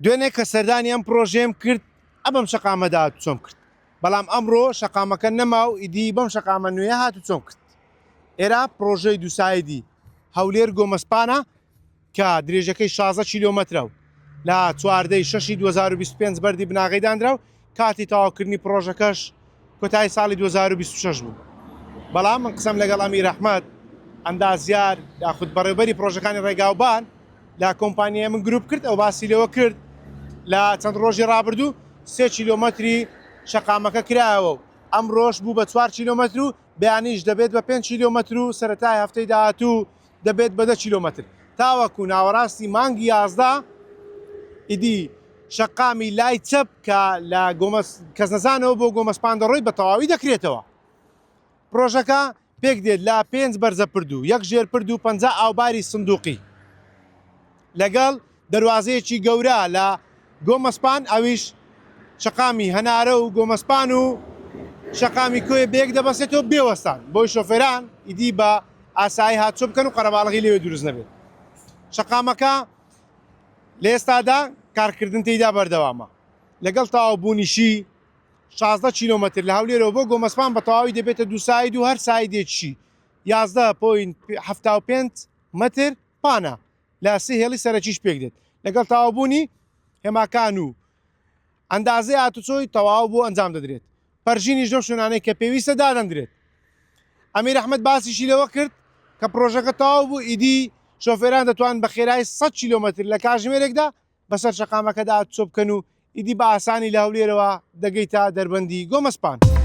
دوێنێ کە سەردانی ئەم پرۆژێم کرد ئەبم شەقامەدا چۆم کرد بەڵام ئەمڕۆ شەقامەکە نەما و ئیدی بەم شەقامە نوێ هات و چۆم کرد. ئێرە پرۆژەی دووسایدی هەولێر گۆمەسپانە کە درێژەکەی 16 کیلۆمەترە و لە 4/6/2025 بەردی بناغیدانرا و کاتی تەواوکردنی پرۆژەکەش کۆتایی ساڵی 2026 بوو. بەڵام من قسەم لەگەڵ ئەمیر ئەحمەد ئەندازیار یاخود بەڕێوەبەری پرۆژەکانی ڕێگاوبان لە کۆمپانیای من گروپ کرد ئەو باسی لەوە کرد لە چەند ڕۆژی ڕابردوو 3 کیلۆمەتری شەقامەکە کرایەوە و ئەم ڕۆژ بوو بە 4 کیلۆمەتر و بەیانیش دەبێت بە 5 کیلۆمەتر و سەرەتای هەفتەی داهاتوو دەبێت بە 10 کیلۆمەتر تاوەکو ناوەڕاستی مانگی 11 ئیدی شەقامی لای چەپ کە لە کەس نەزانەوە بۆ گۆمەسپان دەڕۆی بە تەواوی دەکرێتەوە. پرۆژەکە پێک دێت لە 5 بەرزە پردوو، 1 ژێر پردوو 50 ئاوباری سندوقی لەگەڵ دەواازەیەکی گەورە لە گۆمەسپان ئەویش شەقامی هەنارە و گۆمەسپان و شەقامی کۆی بێک دەبەسێتەوە بێوەستان بۆی شۆفێران ئیدی بە ئاسایی هاتچۆ بکەن و قەرەباڵغی لێوێ دروست نەبێت. شەقامەکە لە ئێستادا کارکردن تێیدا بەردەوامە لەگەڵ تەواوبوونیشی 16 کیلۆمەتر لە هەولێرەوە بۆ گۆمەسپان بە تەواوی دەبێتە دوو ساید و هەر سایدێکیشی 11.75 متر پانە لە سێ هێڵی سەرەکیش پێک دێت لەگەڵ تەواوبوونی هێماکان و ئەندازەی هاتوچۆی تەواو بۆ ئەنجام دەدرێت. پەرژینیش لەو شوێنانەی کە پێویستە دادەندرێت. ئەمیر ئەحمەد باسیشی لەوە کرد کە پرۆژەکە تەواو بوو ئیدی شۆفێران دەتوان بە خێرای 100 کیلۆمەتر لە کاتژمێرێکدا بەسەر شەقامەکەدا چۆ بکەن و ئیدی بە ئاسانی لە هەولێرەوە دەگەیتە دەربەندی گۆمەسپان.